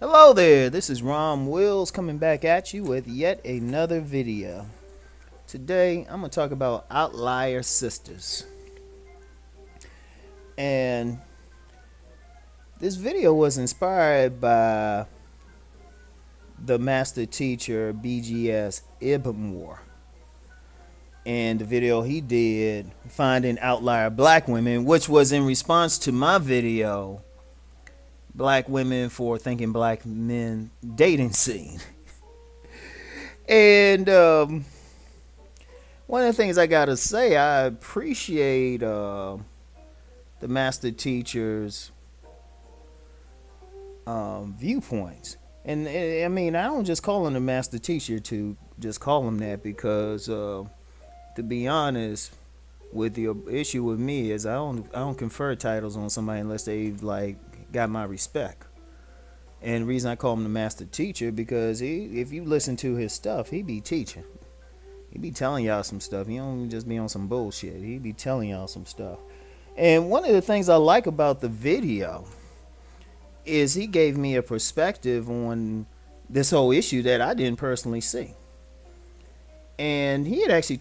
Hello there, this is Rom Wills coming back at you with yet another video. Today I'm going to talk about Outlier Sistas. And this video was inspired by the master teacher BGS Ibmore. And the video he did, Finding Outlier Black Women, which was in response to my video, Black Women for Thinking Black Men Dating Scene. And one of the things I gotta say, I appreciate the master teacher's viewpoints. And I mean, I don't just call him the master teacher to just call him that because, to be honest, with the issue with me is I don't confer titles on somebody unless they've like got my respect. And the reason I call him the master teacher because if you listen to his stuff, he be teaching. He be telling y'all some stuff. He don't just be on some bullshit. He be telling y'all some stuff. And one of the things I like about the video is he gave me a perspective on this whole issue that I didn't personally see. And he had actually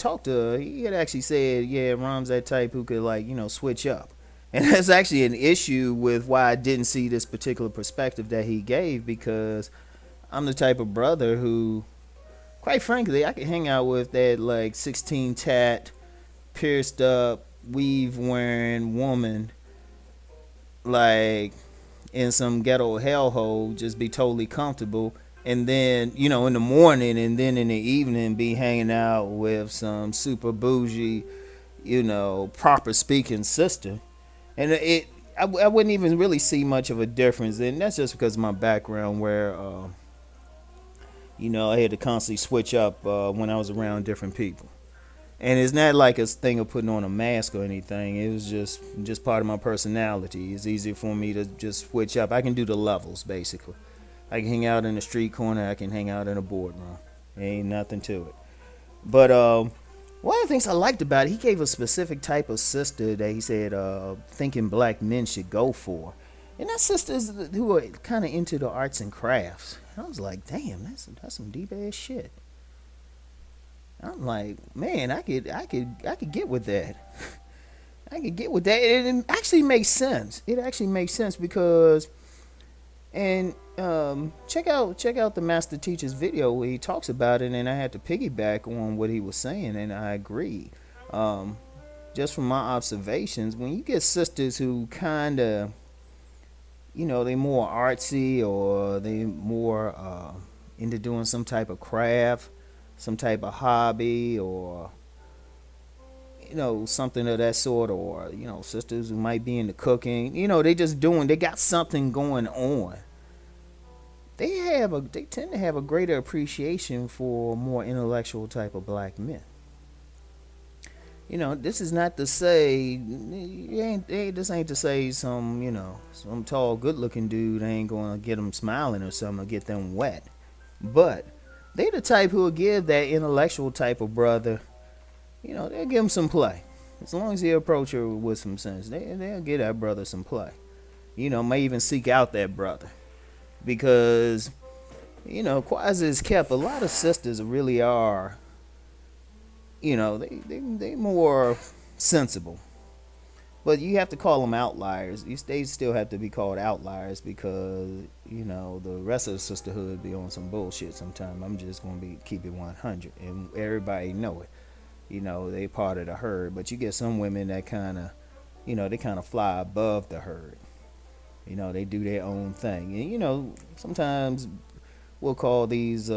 said, yeah, Rom's that type who could switch up. And that's actually an issue with why I didn't see this particular perspective that he gave, because I'm the type of brother who, quite frankly, I could hang out with that like 16 tat, pierced up, weave wearing woman, like in some ghetto hellhole, just be totally comfortable. And then, in the morning and then in the evening be hanging out with some super bougie, proper speaking sister. And I wouldn't even really see much of a difference. And that's just because of my background where, I had to constantly switch up when I was around different people. And it's not like a thing of putting on a mask or anything. It was just part of my personality. It's easier for me to just switch up. I can do the levels, basically. I can hang out in the street corner. I can hang out in a boardroom. Ain't nothing to it. But one of the things I liked about it, he gave a specific type of sister that he said thinking black men should go for. And that's sisters who are kind of into the arts and crafts. I was like, damn, that's some deep ass shit. I'm like, man, I could get with that. I could get with that. And it actually makes sense. It actually makes sense because, and check out the master teacher's video where he talks about it, and I had to piggyback on what he was saying, and I agree. Just from my observations, when you get sisters who kind of, they more artsy or they more into doing some type of craft, some type of hobby, or something of that sort, or sisters who might be into cooking, they got something going on. They tend to have a greater appreciation for more intellectual type of black men. This is not to say this ain't to say some tall good looking dude ain't gonna get them smiling or something or get them wet, but they the type who will give that intellectual type of brother, they'll give him some play. As long as he approach her with some sense, they'll give that brother some play. May even seek out that brother. Because, quiet as kept, a lot of sisters really are, they more sensible. But you have to call them outliers. They still have to be called outliers because, the rest of the sisterhood be on some bullshit sometimes. I'm just going to keep it 100. And everybody know it. They part of the herd. But you get some women that kind of, they kind of fly above the herd. They do their own thing. And, sometimes we'll call these,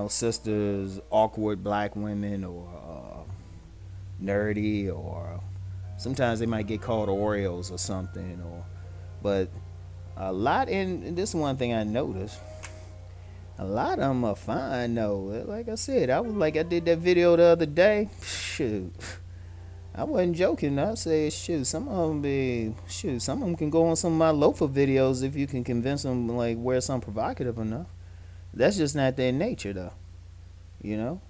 sisters awkward black women or nerdy, or sometimes they might get called Oreos or something. But a lot, and this is one thing I noticed, a lot of them are fine though. Like I said, I did that video the other day. Shoot. I wasn't joking. I said, some of them can go on some of my loafer videos if you can convince them, wear something provocative enough. That's just not their nature, though.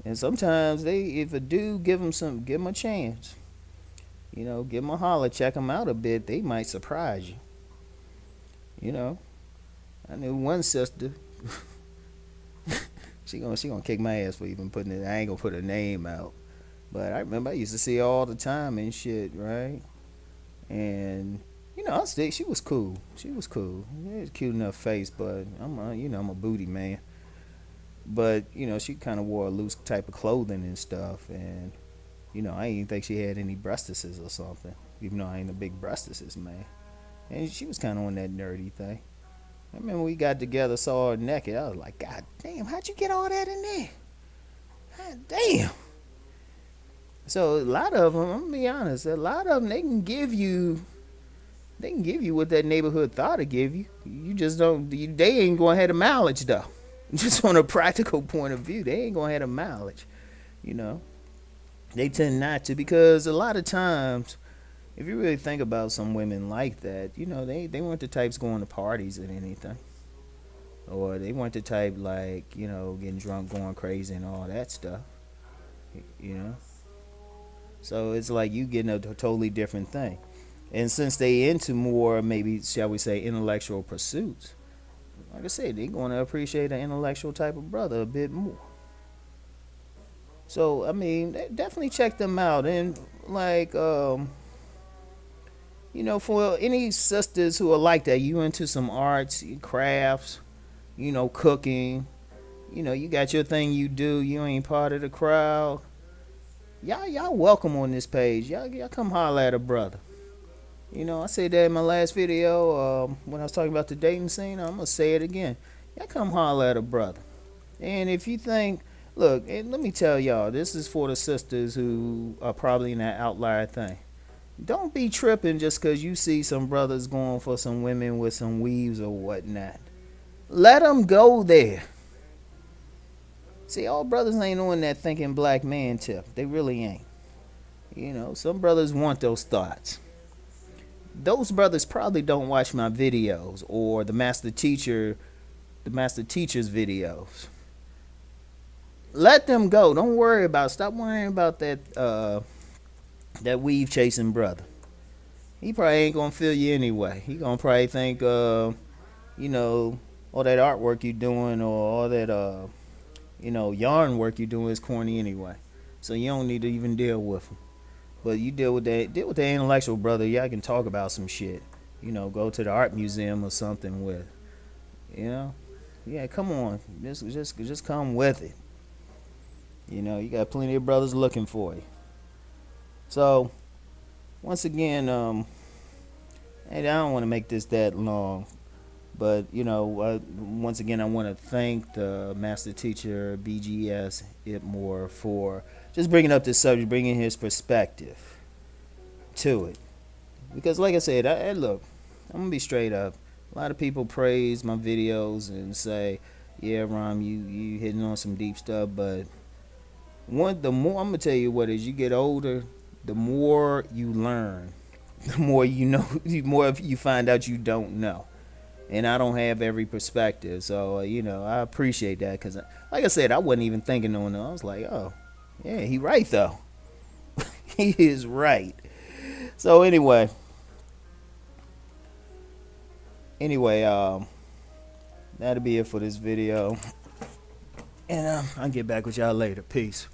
And sometimes if a dude give them a chance. Give them a holler, check them out a bit. They might surprise you. I knew one sister. She gonna kick my ass for even putting it. I ain't gonna put her name out. But I remember I used to see her all the time and shit, right? And I think she was cool. She was cool. She had a cute enough face, but I'm a booty man. But she kind of wore a loose type of clothing and stuff, and I didn't think she had any breastises or something, even though I ain't a big breastises man. And she was kind of on that nerdy thing. I remember we got together, saw her naked. I was like, God damn, how'd you get all that in there? God damn. So a lot of them, I'm gonna be honest, a lot of them they can give you what that neighborhood thought to give you. You just don't. They ain't gonna have the mileage though. Just on a practical point of view, they ain't gonna have the mileage. You know, they tend not to because a lot of times, if you really think about some women like that, they weren't the types going to parties and anything, or they weren't the type like getting drunk, going crazy, and all that stuff. You know, so it's like you getting a totally different thing. And since they into more, maybe shall we say, intellectual pursuits, like I said, they going to appreciate an intellectual type of brother a bit more. So I mean, definitely check them out. And like, for any sisters who are like that, you into some arts, crafts, cooking, you got your thing you do. You ain't part of the crowd. Y'all welcome on this page. Y'all come holler at a brother. I said that in my last video when I was talking about the dating scene. I'm gonna say it again. Y'all come holler at a brother. And if you think, look, and let me tell y'all, this is for the sisters who are probably in that outlier thing. Don't be tripping just because you see some brothers going for some women with some weaves or whatnot. Let them go there. See, all brothers ain't on that thinking black man tip. They really ain't. Some brothers want those thoughts. Those brothers probably don't watch my videos or the master teacher's videos. Let them go. Don't worry about. Stop worrying about that weave chasing brother. He probably ain't gonna feel you anyway. He gonna probably think all that artwork you doing or all that yarn work you doing is corny anyway. So you don't need to even deal with him. But you deal with the intellectual brother. Y'all can talk about some shit. Go to the art museum or something with. Yeah, come on, just come with it. You got plenty of brothers looking for you. So once again, and I don't want to make this that long, but once again, I want to thank the master teacher BGS Itmore for just bringing up this subject, bringing his perspective to it. Because, like I said, I look, I'm gonna be straight up. A lot of people praise my videos and say, "Yeah, Rom, you hitting on some deep stuff." But the more I'm gonna tell you what is, you get older, the more you learn, the more you know, the more you find out you don't know. And I don't have every perspective, so I appreciate that because, like I said, I wasn't even thinking on it. I was like, oh, yeah, he right though. He is right. So anyway, that'll be it for this video, and I'll get back with y'all later. Peace.